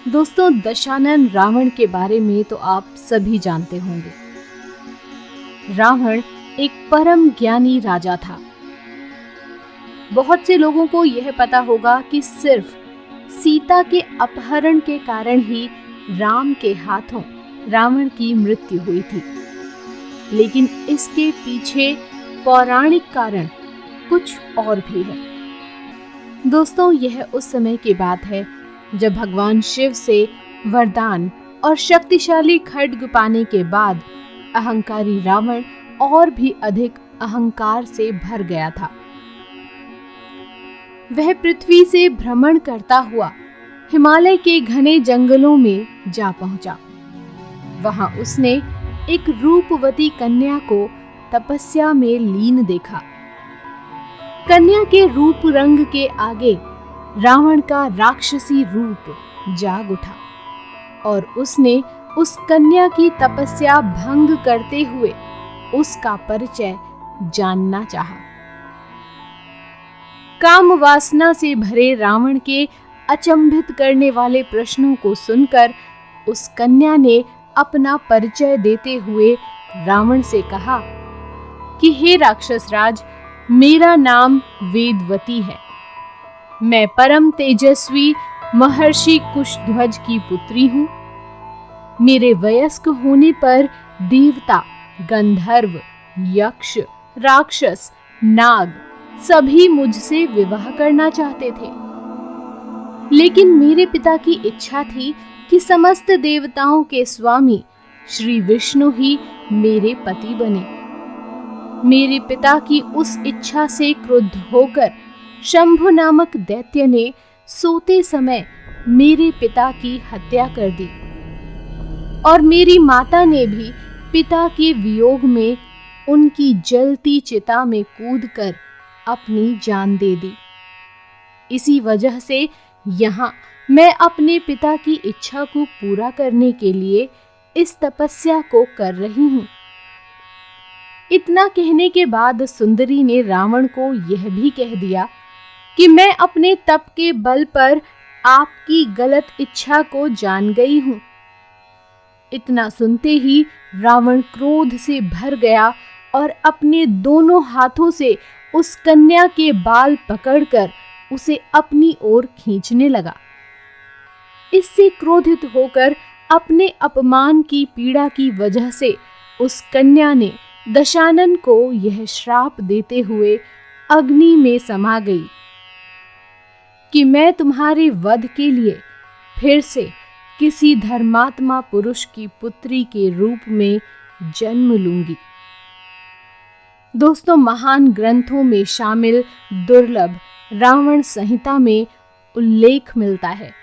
दोस्तों, दशानन रावण के बारे में तो आप सभी जानते होंगे। रावण एक परम ज्ञानी राजा था। बहुत से लोगों को यह पता होगा कि सिर्फ सीता के अपहरण के कारण ही राम के हाथों रावण की मृत्यु हुई थी। लेकिन इसके पीछे पौराणिक कारण कुछ और भी है। दोस्तों, यह उस समय की बात है जब भगवान शिव से वरदान और शक्तिशाली खड्ग पाने के बाद अहंकारी रावण और भी अधिक अहंकार से भर गया था। वह पृथ्वी से भ्रमण करता हुआ हिमालय के घने जंगलों में जा पहुंचा। वहां उसने एक रूपवती कन्या को तपस्या में लीन देखा। कन्या के रूप रंग के आगे रावण का राक्षसी रूप जाग उठा और उसने उस कन्या की तपस्या भंग करते हुए उसका परिचय जानना चाहा। काम वासना से भरे रावण के अचंभित करने वाले प्रश्नों को सुनकर उस कन्या ने अपना परिचय देते हुए रावण से कहा कि हे राक्षस राज, मेरा नाम वेदवती है। मैं परम तेजस्वी महर्षि कुशध्वज की पुत्री हूँ। मेरे वयस्क होने पर देवता, गंधर्व, यक्ष, राक्षस, नाग सभी मुझसे विवाह करना चाहते थे। लेकिन मेरे पिता की इच्छा थी कि समस्त देवताओं के स्वामी श्री विष्णु ही मेरे पति बने। मेरे पिता की उस इच्छा से क्रुद्ध होकर शंभु नामक दैत्य ने सोते समय मेरे पिता की हत्या कर दी और मेरी माता ने भी पिता के वियोग में उनकी जलती चिता में कूदकर अपनी जान दे दी। इसी वजह से यहाँ मैं अपने पिता की इच्छा को पूरा करने के लिए इस तपस्या को कर रही हूँ। इतना कहने के बाद सुंदरी ने रावण को यह भी कह दिया कि मैं अपने तप के बल पर आपकी गलत इच्छा को जान गई हूँ। इतना सुनते ही रावण क्रोध से भर गया और अपने दोनों हाथों से उस कन्या के बाल पकड़कर उसे अपनी ओर खींचने लगा। इससे क्रोधित होकर अपने अपमान की पीड़ा की वजह से उस कन्या ने दशानन को यह श्राप देते हुए अग्नि में समा गई कि मैं तुम्हारे वध के लिए फिर से किसी धर्मात्मा पुरुष की पुत्री के रूप में जन्म लूंगी। दोस्तों, महान ग्रंथों में शामिल दुर्लभ रावण संहिता में उल्लेख मिलता है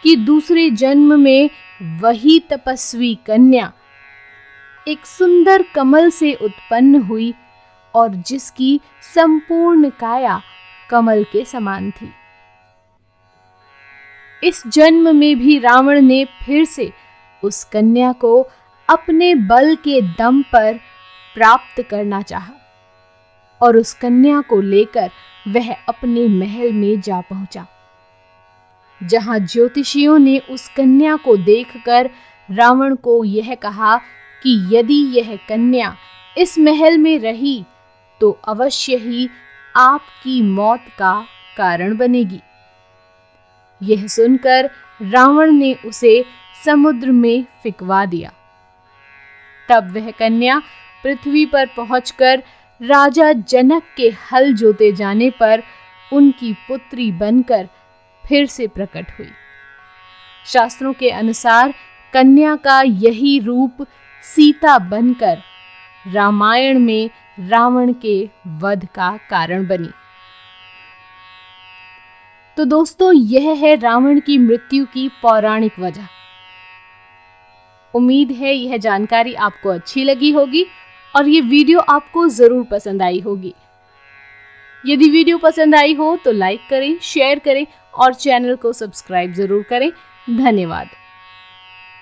कि दूसरे जन्म में वही तपस्वी कन्या एक सुंदर कमल से उत्पन्न हुई और जिसकी संपूर्ण काया कमल के समान थी। इस जन्म में भी रावण ने फिर से उस कन्या को अपने बल के दम पर प्राप्त करना चाहा और उस कन्या को लेकर वह अपने महल में जा पहुंचा, जहां ज्योतिषियों ने उस कन्या को देखकर रावण को यह कहा कि यदि यह कन्या इस महल में रही तो अवश्य ही आपकी मौत का कारण बनेगी। यह सुनकर रावण ने उसे समुद्र में फिकवा दिया। तब वह कन्या पृथ्वी पर पहुंचकर राजा जनक के हल जोते जाने पर उनकी पुत्री बनकर फिर से प्रकट हुई। शास्त्रों के अनुसार कन्या का यही रूप सीता बनकर रामायण में रावण के वध का कारण बनी। तो दोस्तों, यह है रावण की मृत्यु की पौराणिक वजह। उम्मीद है यह जानकारी आपको अच्छी लगी होगी और ये वीडियो आपको जरूर पसंद आई होगी। यदि वीडियो पसंद आई हो तो लाइक करें, शेयर करें और चैनल को सब्सक्राइब जरूर करें। धन्यवाद।